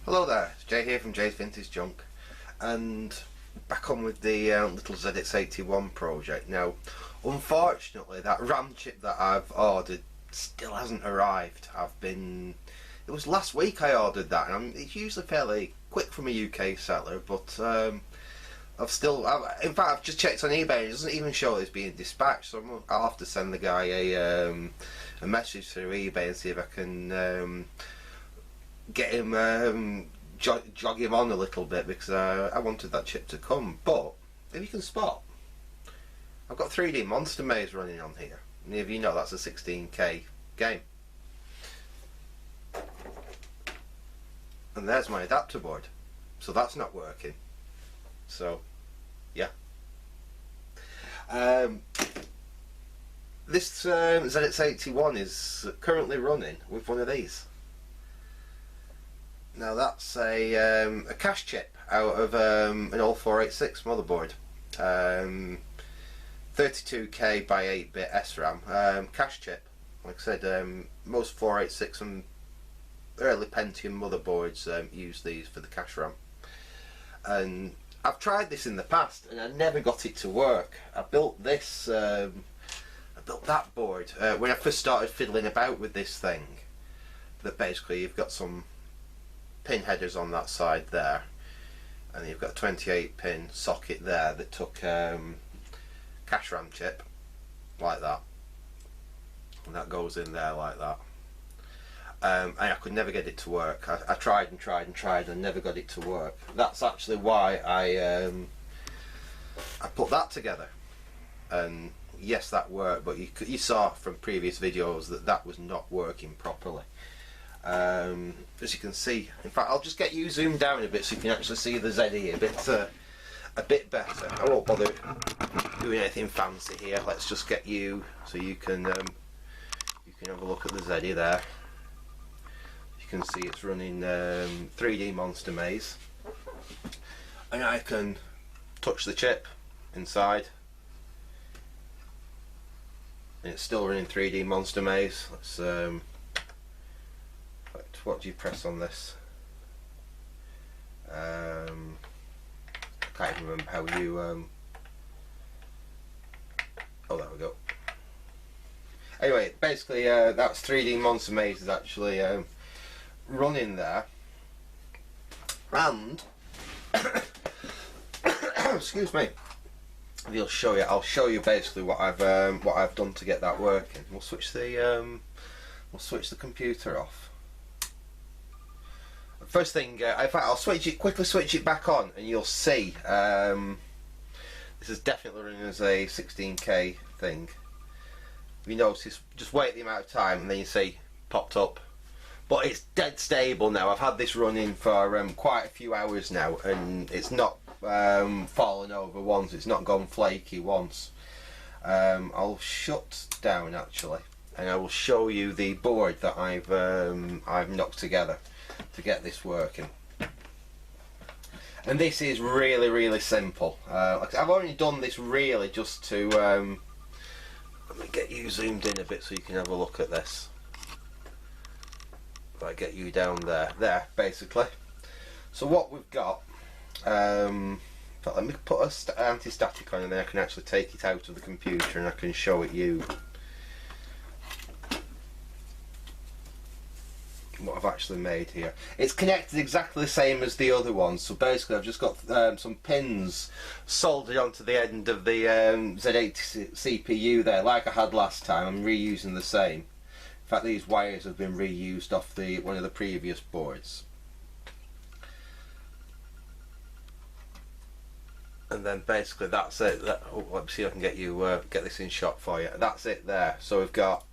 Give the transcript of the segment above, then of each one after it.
Hello there, it's Jay here from Jay's Vintage Junk, and back on with the little ZX81 project. Now, unfortunately, that RAM chip that I've ordered still hasn't arrived. It was last week I ordered that, and it's usually fairly quick from a UK seller, but in fact, I've just checked on eBay and it doesn't even show it's being dispatched, so I'll have to send the guy a message through eBay and see if I can get him, jog him on a little bit, because I wanted that chip to come. But if you can spot, I've got 3D Monster Maze running on here. Any of you know that's a 16K game. And there's my adapter board, so that's not working. So yeah, this ZX81 is currently running with one of these. Now that's a cache chip out of an old 486 motherboard, 32K by 8-bit SRAM cache chip. Like I said, most 486 and early Pentium motherboards use these for the cache RAM. And I've tried this in the past and I never got it to work. I built this, I built that board when I first started fiddling about with this thing. That basically you've got some pin headers on that side there, and you've got a 28 pin socket there that took cache RAM chip like that, and that goes in there like that. And I could never get it to work. I tried and tried and tried and never got it to work. That's actually why I put that together, and yes, that worked, but you saw from previous videos that that was not working properly. As you can see, in fact, I'll just get you zoomed down a bit so you can actually see the zeddy a bit better. I won't bother doing anything fancy here. Let's just get you so you can have a look at the zeddy there. You can see it's running 3D Monster Maze, and I can touch the chip inside, and it's still running 3D Monster Maze. Let's what do you press on this? I can't even remember how you oh, there we go. Anyway, basically that's 3D Monster Maze is actually running there, and excuse me, I'll show you basically what I've done to get that working. We'll switch the computer off. First thing, in fact, I'll quickly switch it back on, and you'll see this is definitely running as a 16K thing. You notice, just wait the amount of time, and then you see popped up. But it's dead stable now. I've had this running for quite a few hours now, and it's not fallen over once. It's not gone flaky once. I'll shut down actually, and I will show you the board that I've knocked together to get this working. And this is really simple. Like I've only done this really just to let me get you zoomed in a bit so you can have a look at this. If I get you down there basically. So what we've got, let me put an anti-static on, and then I can actually take it out of the computer and I can show it you what I've actually made here. It's connected exactly the same as the other one, so basically I've just got some pins soldered onto the end of the Z80 CPU there, like I had last time. I'm reusing the same. In fact, these wires have been reused off one of the previous boards. And then basically that's it. Let me see if I can get this in shot for you. That's it there. So we've got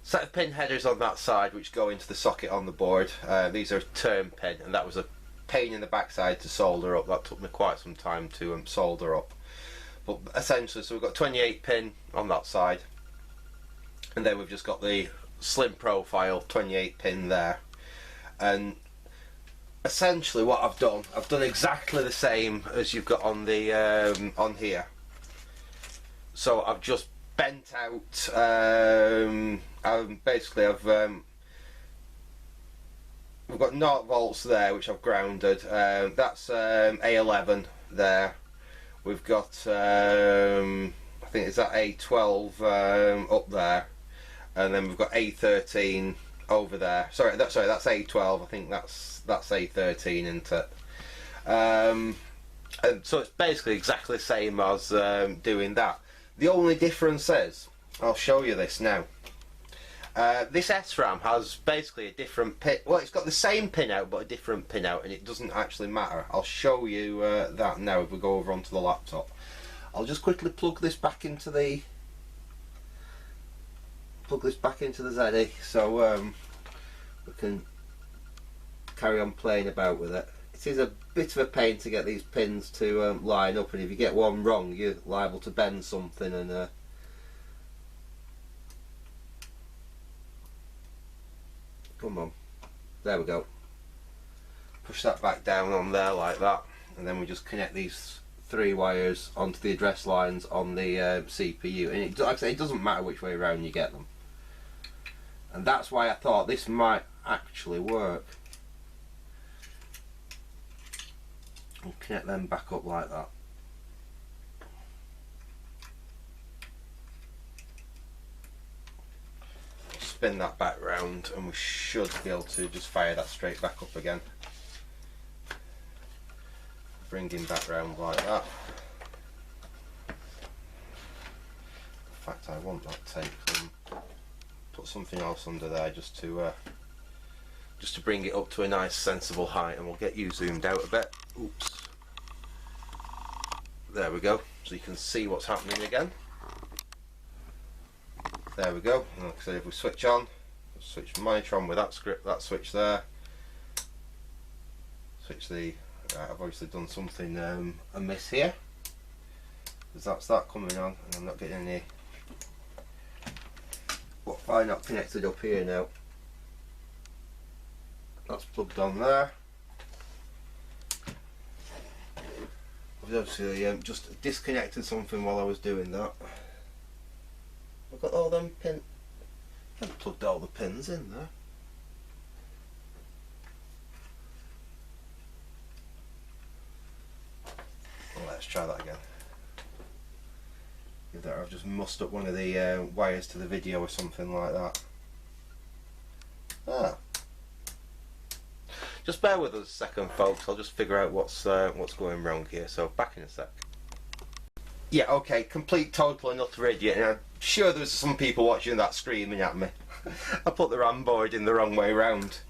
set of pin headers on that side which go into the socket on the board. These are term pin, and that was a pain in the backside to solder up. That took me quite some time to solder up. But essentially, so we've got 28 pin on that side, and then we've just got the slim profile 28 pin there. And essentially what I've done exactly the same as you've got on the on here. So I've just bent out, we've got 0 volts there, which I've grounded. That's A11 there. We've got I think it's that A12 up there, and then we've got A13 over there. Sorry, that's A12. I think that's A13, isn't it? And so it's basically exactly the same as doing that. The only difference is, I'll show you this now. This SRAM has basically a different pin. Well, it's got the same pin out but a different pin out, and it doesn't actually matter. I'll show you that now if we go over onto the laptop. I'll just quickly plug this back into the ZX, so we can carry on playing about with it. It is a bit of a pain to get these pins to line up, and if you get one wrong, you're liable to bend something and. Come on, there we go. Push that back down on there like that, and then we just connect these 3 wires onto the address lines on the CPU. And like I say, it doesn't matter which way around you get them. And that's why I thought this might actually work. We'll connect them back up like that. Spin that back round, and we should be able to just fire that straight back up again. Bring him back round like that. In fact, I want that tape. Put something else under there just to bring it up to a nice sensible height, and we'll get you zoomed out a bit. Oops. There we go, so you can see what's happening again. There we go. And like I said, if we switch on, switch monitor on with that script, that switch there. Switch the. Right, I've obviously done something amiss here, because that's that coming on, and I'm not getting any. What Wi-Fi not connected up here now? That's plugged on there. I've obviously just disconnected something while I was doing that. I've got all them pins. I've plugged all the pins in there. Well, let's try that again. Either I've just mussed up one of the wires to the video or something like that. Ah. Just bear with us a second, folks. I'll just figure out what's going wrong here. So back in a sec. Yeah, okay, complete, total and utter idiot, and I'm sure there's some people watching that screaming at me. I put the RAM board in the wrong way round.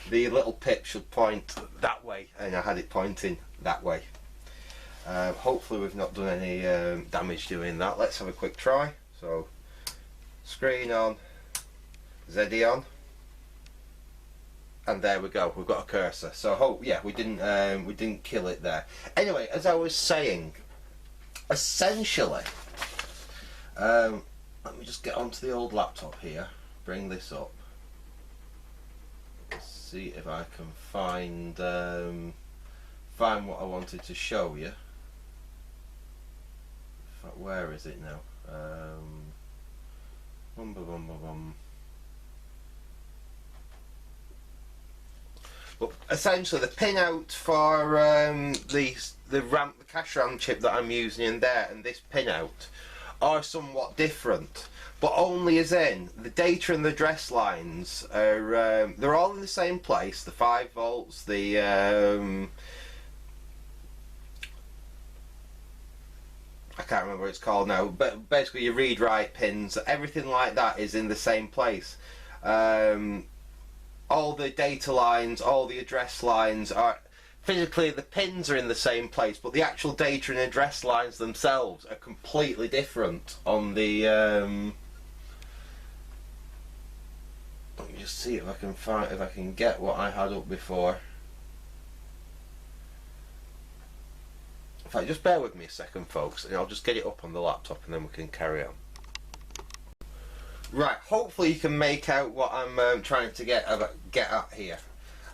The little pip should point that way, and I had it pointing that way. Hopefully we've not done any damage doing that. Let's have a quick try. So, screen on, zeddy on, and there we go. We've got a cursor. So, yeah, we didn't kill it there. Anyway, as I was saying, essentially, let me just get onto the old laptop here, bring this up, let's see if I can find what I wanted to show you. In fact, where is it now? But essentially, the pinout for the cache RAM chip that I'm using in there and this pinout are somewhat different, but only as in the data and the address lines are they're all in the same place. The 5 volts, the I can't remember what it's called now, but basically your read-write pins, everything like that is in the same place. All the data lines, all the address lines are physically, the pins are in the same place, but the actual data and address lines themselves are completely different on the let me just see if I can get what I had up before. In fact, just bear with me a second, folks, and I'll just get it up on the laptop and then we can carry on. Right, hopefully you can make out what I'm trying to get at here.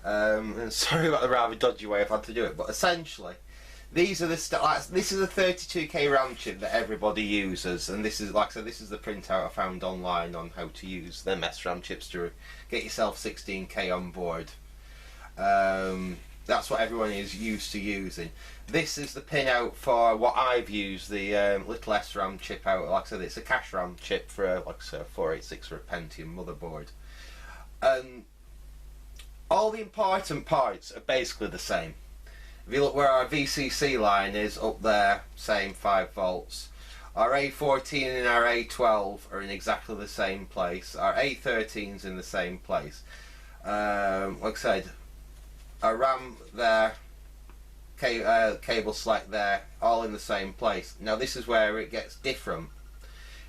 And sorry about the rather dodgy way I've had to do it, but essentially, these are the this is a 32K RAM chip that everybody uses, and this is, like I said, this is the printout I found online on how to use them SRAM chips to get yourself 16K on board. That's what everyone is used to using. This is the pinout for what I've used, the little SRAM chip out. Like I said, it's a cache RAM chip for like I said, a 486 or a Pentium motherboard. All the important parts are basically the same. If you look where our VCC line is, up there, same 5 volts. Our A14 and our A12 are in exactly the same place. Our A13's in the same place. Like I said, our RAM there, cable select there, all in the same place. Now this is where it gets different.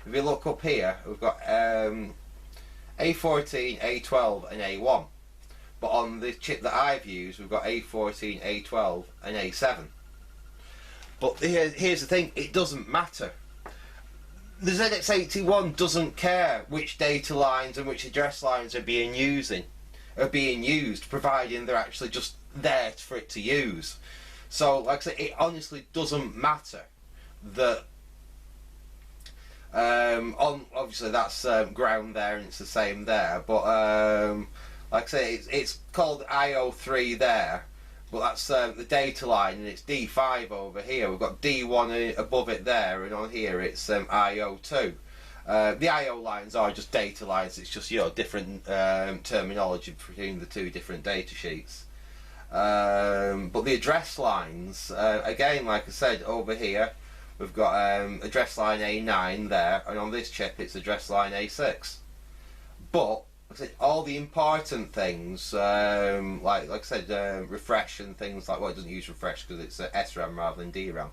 If you look up here, we've got A14, A12 and A1. But on the chip that I've used, we've got A14, A12 and A7. But here's the thing, it doesn't matter. The ZX81 doesn't care which data lines and which address lines are being used, providing they're actually just there for it to use. So, like I said, it honestly doesn't matter that. Obviously that's ground there, and it's the same there. But like I say, it's called IO3 there. But that's the data line, and it's D5 over here. We've got D1 above it there, and on here it's IO2. The IO lines are just data lines. It's just different terminology between the two different data sheets. But the address lines, again, like I said, over here we've got address line A9 there, and on this chip it's address line A6. But like I said, all the important things, like I said, refresh and things like, well, it doesn't use refresh because it's SRAM rather than DRAM.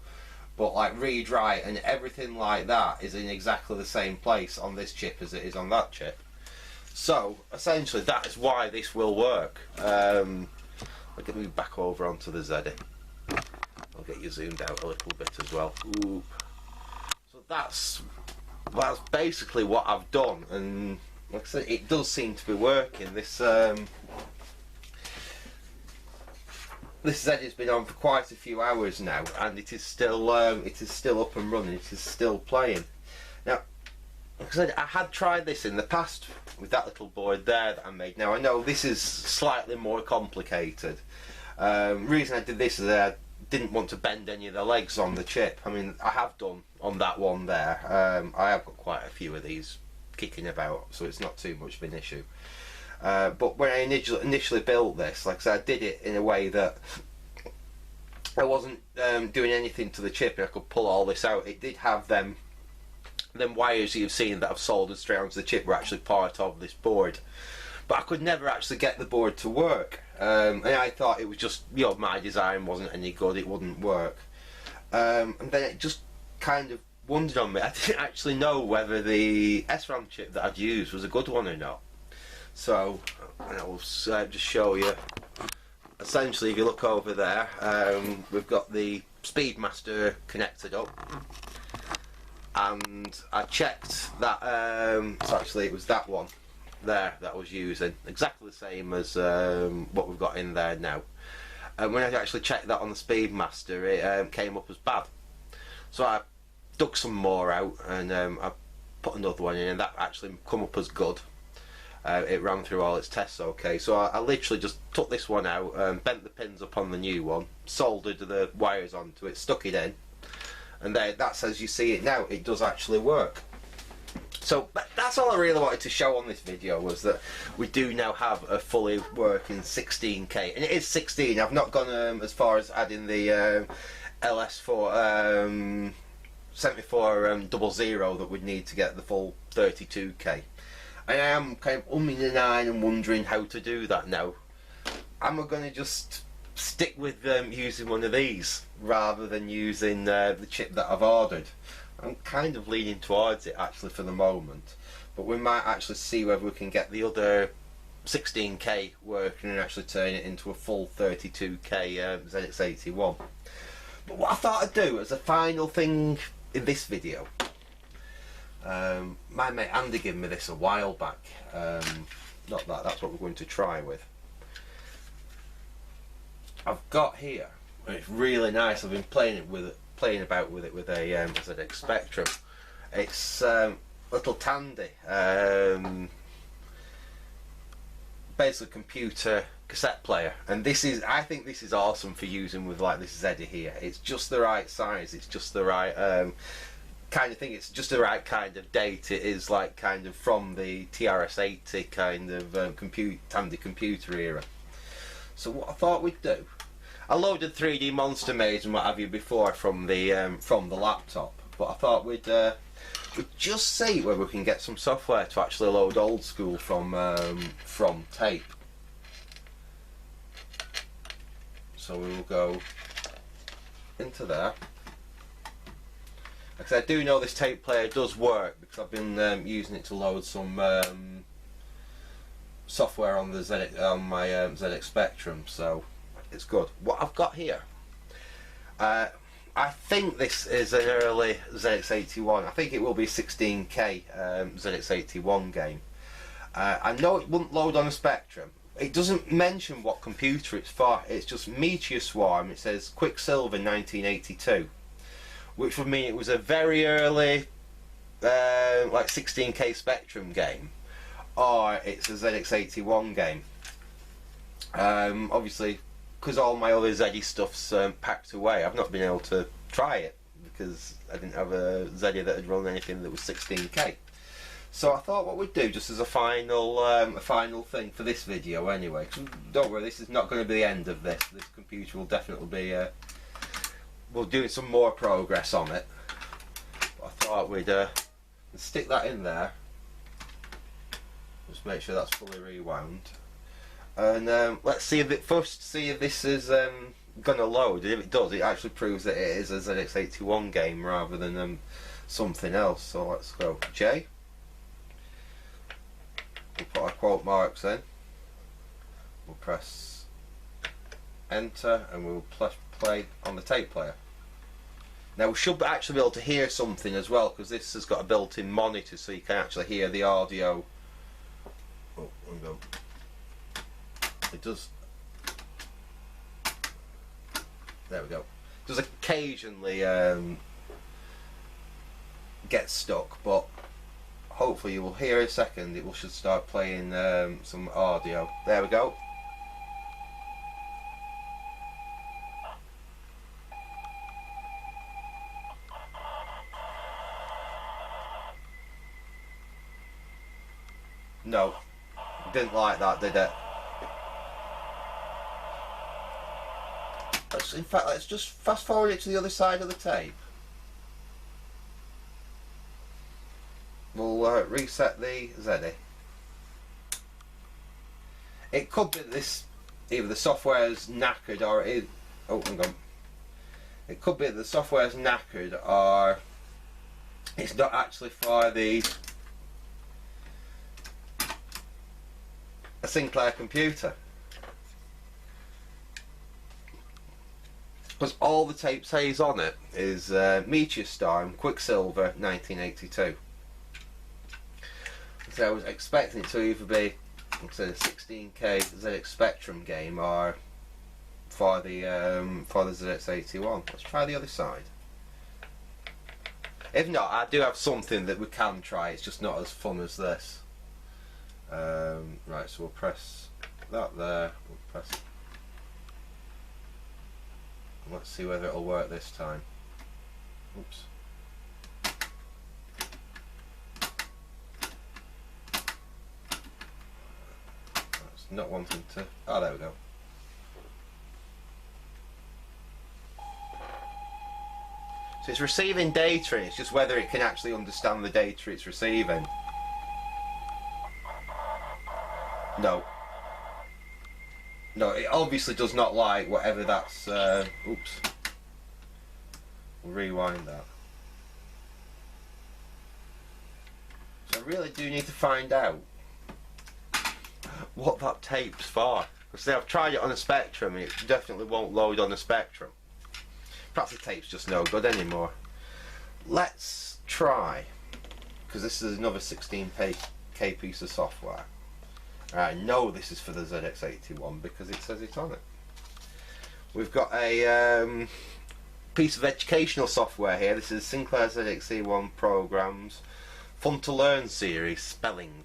But like read, write and everything like that is in exactly the same place on this chip as it is on that chip. So essentially that is why this will work. I'll get me back over onto the Zeddy. I'll get you zoomed out a little bit as well. Ooh. So that's basically what I've done, and like I said, it does seem to be working. This Zeddy's been on for quite a few hours now, and it is still up and running. It is still playing. Now, like I said, I had tried this in the past with that little board there that I made. Now I know this is slightly more complicated. Reason I did this is I didn't want to bend any of the legs on the chip. I mean, I have done on that one there. I have got quite a few of these kicking about, so it's not too much of an issue. But when I initially built this, like I said, I did it in a way that I wasn't doing anything to the chip. I could pull all this out. It did have them wires you've seen that I've soldered straight onto the chip were actually part of this board, but I could never actually get the board to work, and I thought it was just, my design wasn't any good, it wouldn't work, and then it just kind of wondered on me. I didn't actually know whether the SRAM chip that I'd used was a good one or not. So I'll just show you. Essentially, if you look over there, we've got the Speedmaster connected up. And I checked that, so actually it was that one there that I was using, exactly the same as what we've got in there now. And when I actually checked that on the Speedmaster, it came up as bad. So I dug some more out, and I put another one in, and that actually come up as good. It ran through all its tests okay. So I literally just took this one out, bent the pins up on the new one, soldered the wires onto it, stuck it in, and that's as you see it now. It does actually work. So that's all I really wanted to show on this video, was that we do now have a fully working 16K, and it is 16. I've not gone as far as adding the LS4 7400 that we'd need to get the full 32K. I am kind of umming and ahhing and wondering how to do that now. Am I going to just stick with using one of these rather than using the chip that I've ordered? I'm kind of leaning towards it actually for the moment, but we might actually see whether we can get the other 16K working and actually turn it into a full 32K ZX81. But what I thought I'd do as a final thing in this video, my mate Andy gave me this a while back. Not that, that's what we're going to try with. I've got here, and it's really nice. I've been playing about with it with a ZX Spectrum. It's little Tandy, basically computer cassette player, and I think this is awesome for using with like this Zeddy here. It's just the right size, it's just the right kind of thing, it's just the right kind of date. It is like kind of from the TRS-80 kind of Tandy computer era. So what I thought we'd do, I loaded 3D Monster Maze and what have you before from the laptop, but I thought we'd just see whether we can get some software to actually load old school from tape. So we will go into there. Because I do know this tape player does work because I've been using it to load some software on the my ZX Spectrum, so it's good. What I've got here, I think this is an early ZX81. I think it will be a 16K ZX81 game. I know it wouldn't load on a Spectrum. It doesn't mention what computer it's for. It's just Meteor Swarm. It says Quicksilver 1982, which would mean it was a very early like 16K Spectrum game, or it's a ZX81 game. Obviously, because all my other Zeddy stuff's packed away, I've not been able to try it because I didn't have a Zeddy that had run anything that was 16K. So I thought what we'd do, just as a final thing for this video anyway, 'cause don't worry, this is not going to be the end of this. This computer will definitely be, we're doing some more progress on it. But I thought we'd stick that in there. Just make sure that's fully rewound. And let's see if this is going to load. And if it does, it actually proves that it is a ZX81 game rather than something else. So let's go J. We'll put our quote marks in. We'll press enter and we'll play on the tape player. Now we should actually be able to hear something as well, because this has got a built-in monitor, so you can actually hear the audio. Oh, there we go. It does. There we go. It does occasionally get stuck, but hopefully you will hear in a second. It should start playing some audio. There we go. No, didn't like that, did it? In fact, let's just fast forward it to the other side of the tape. We'll reset the Zeddy. It could be this, either the software's knackered or it is. Oh, hang on. It could be that the software's knackered or it's not actually for a Sinclair computer. Because all the tape says on it is Meteor Storm, Quicksilver 1982. So I was expecting it to either be a 16K ZX Spectrum game or for the ZX81. Let's try the other side. If not, I do have something that we can try. It's just not as fun as this. Right, so we'll press that there. We'll press. Let's see whether it'll work this time. Oops. That's not wanting to. Oh, there we go. So it's receiving data, and it's just whether it can actually understand the data it's receiving. No. No, it obviously does not like whatever that's. Oops. We'll rewind that. So I really do need to find out what that tape's for. Because I've tried it on a Spectrum and it definitely won't load on a Spectrum. Perhaps the tape's just no good anymore. Let's try, because this is another 16K piece of software. I know this is for the ZX81 because it says it on it. We've got a piece of educational software here. This is Sinclair ZX81 Programs Fun to Learn series, spelling.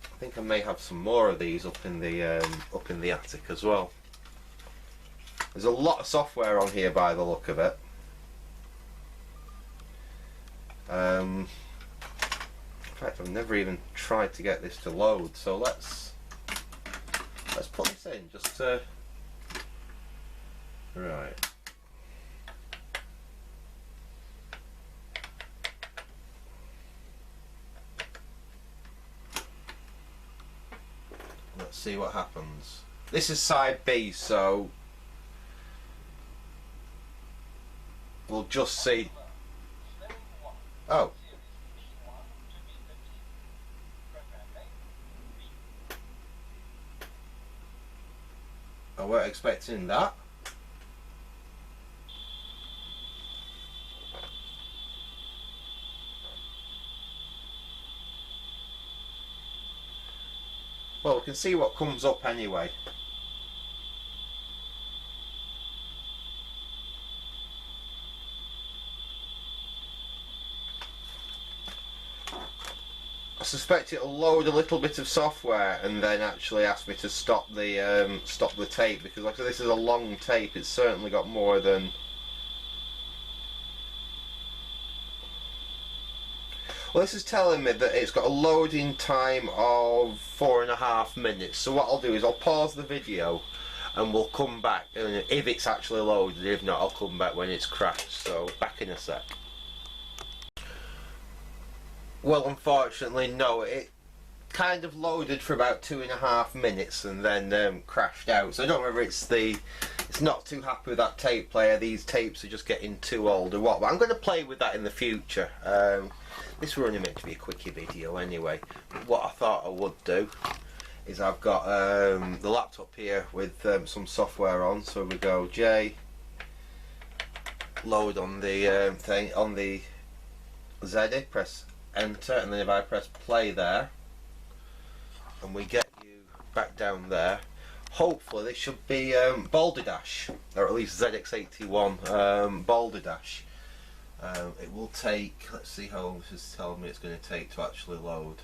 I think I may have some more of these up in the attic as well. There's a lot of software on here by the look of it. In fact, I've never even tried to get this to load, so let's put this in just to... Right. Let's see what happens. This is side B, so we'll just see. Oh. I weren't expecting that. Well, we can see what comes up anyway. I suspect it'll load a little bit of software and then actually ask me to stop the tape, because like I said, this is a long tape. It's certainly got more than... Well, this is telling me that it's got a loading time of 4.5 minutes. So what I'll do is I'll pause the video and we'll come back, and if it's actually loaded. If not, I'll come back when it's crashed. So back in a sec. Well, unfortunately, no. It kind of loaded for about 2.5 minutes and then crashed out. So I don't know whether it's not too happy with that tape player. These tapes are just getting too old or what. But I'm going to play with that in the future. This was only meant to be a quickie video anyway. What I thought I would do is I've got the laptop here with some software on. So we go J, load on the thing on the ZX, press enter, and then if I press play there, and we get you back down there. Hopefully this should be Boulder Dash, or at least ZX81 Boulder Dash. It will take, let's see how long this is telling me it's going to take to actually load.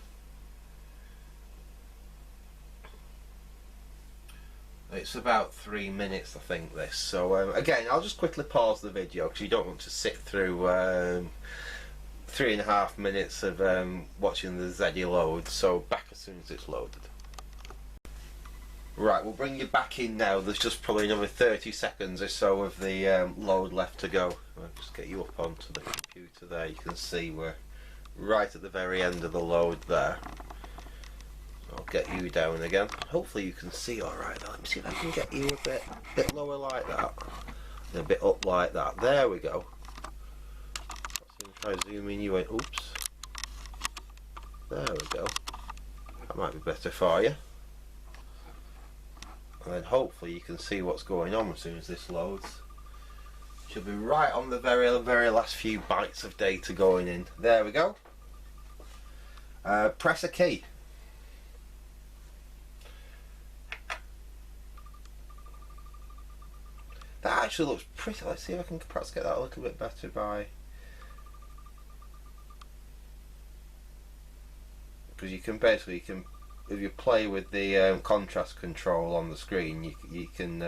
It's about 3 minutes, I think, this. So again, I'll just quickly pause the video because you don't want to sit through 3.5 minutes of watching the zeddy load. So back as soon as it's loaded. Right, we'll bring you back in now. There's just probably another 30 seconds or so of the load left to go. I'll just get you up onto the computer there. You can see we're right at the very end of the load there. I'll get you down again. Hopefully you can see alright. Let me see if I can get you a bit lower like that. And a bit up like that. There we go. Try zooming you in. Oops. There we go. That might be better for you. And then hopefully you can see what's going on as soon as this loads. Should be right on the very last few bytes of data going in. There we go. Press a key. That actually looks pretty. Let's see if I can perhaps get that a little bit better by... Because you can basically, if you play with the contrast control on the screen, you can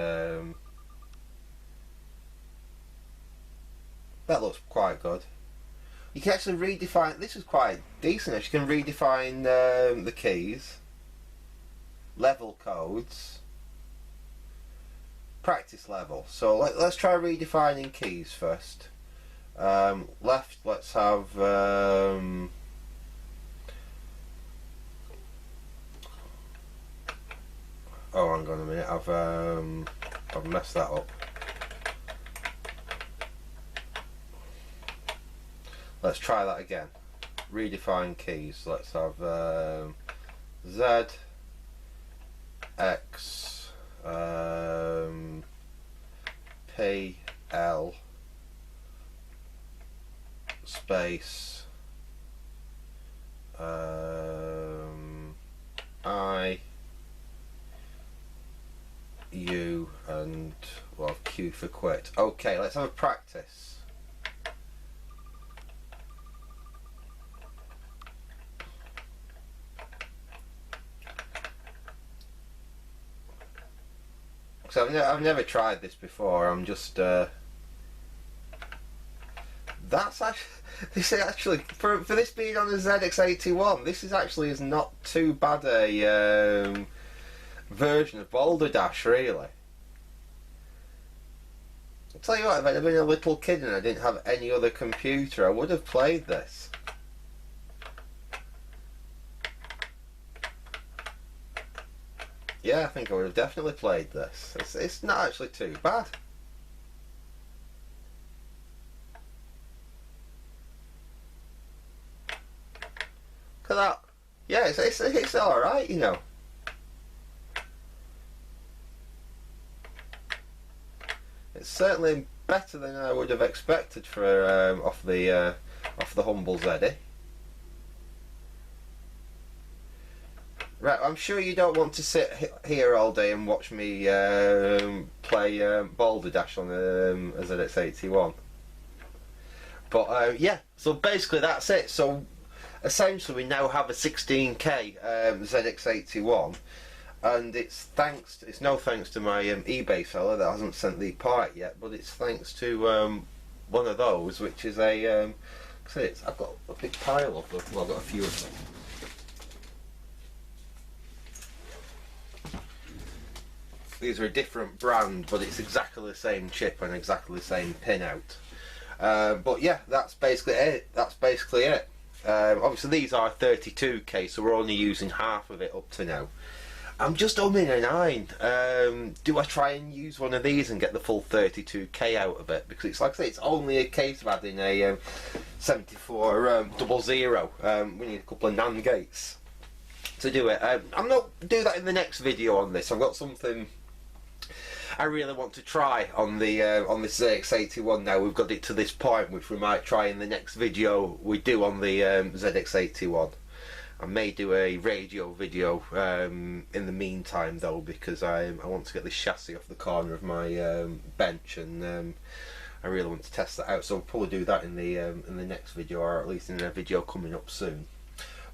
that looks quite good. You can actually redefine. This is quite decent. You can redefine the keys, level codes, practice level. So let's try redefining keys first. Left, let's have oh, hang on a minute, I've messed that up. Let's try that again. Redefine keys. Let's have Z, X, P, L, space, I, U, and well, Q for quit. Okay, let's have a practice. So I've never tried this before. I'm just that's actually, this is actually for this being on the ZX81. This is not too bad a version of Boulder Dash, really. I'll tell you what, if I'd been a little kid and I didn't have any other computer, I would have played this. Yeah, I think I would have definitely played this. It's not actually too bad. Look at that. Yeah, it's alright, you know. It's certainly better than I would have expected for off the humble Zeddy. Right, I'm sure you don't want to sit here all day and watch me play Boulder Dash on a ZX81. But yeah, so basically that's it. So essentially we now have a 16K ZX81, and it's no thanks to my eBay seller that hasn't sent the part yet, but it's thanks to one of those, which is a I've got a big pile of them. Well, I've got a few of them. These are a different brand, but it's exactly the same chip and exactly the same pinout. But yeah, that's basically it. Obviously these are 32K, so we're only using half of it up to now. I'm just umming and ahhing. Do I try and use one of these and get the full 32K out of it? Because it's like I say, it's only a case of adding a 7400. We need a couple of NAND gates to do it. I'm not do that in the next video on this. I've got something I really want to try on the on this ZX81 now. We've got it to this point, which we might try in the next video we do on the ZX81. I may do a radio video in the meantime though, because I want to get this chassis off the corner of my bench, and I really want to test that out. So I'll probably do that in the next video, or at least in a video coming up soon.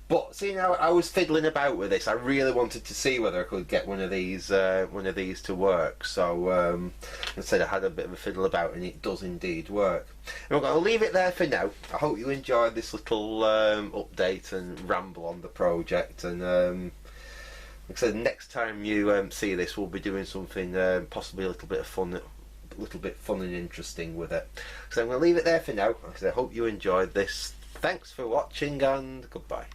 But seeing how I was fiddling about with this, I really wanted to see whether I could get one of these to work. So instead, I had a bit of a fiddle about, and it does indeed work. And I'm going to leave it there for now. I hope you enjoyed this little update and ramble on the project. And like I said, next time you see this, we'll be doing something possibly a little bit fun and interesting with it. So I'm going to leave it there for now. Like I said, I hope you enjoyed this. Thanks for watching, and goodbye.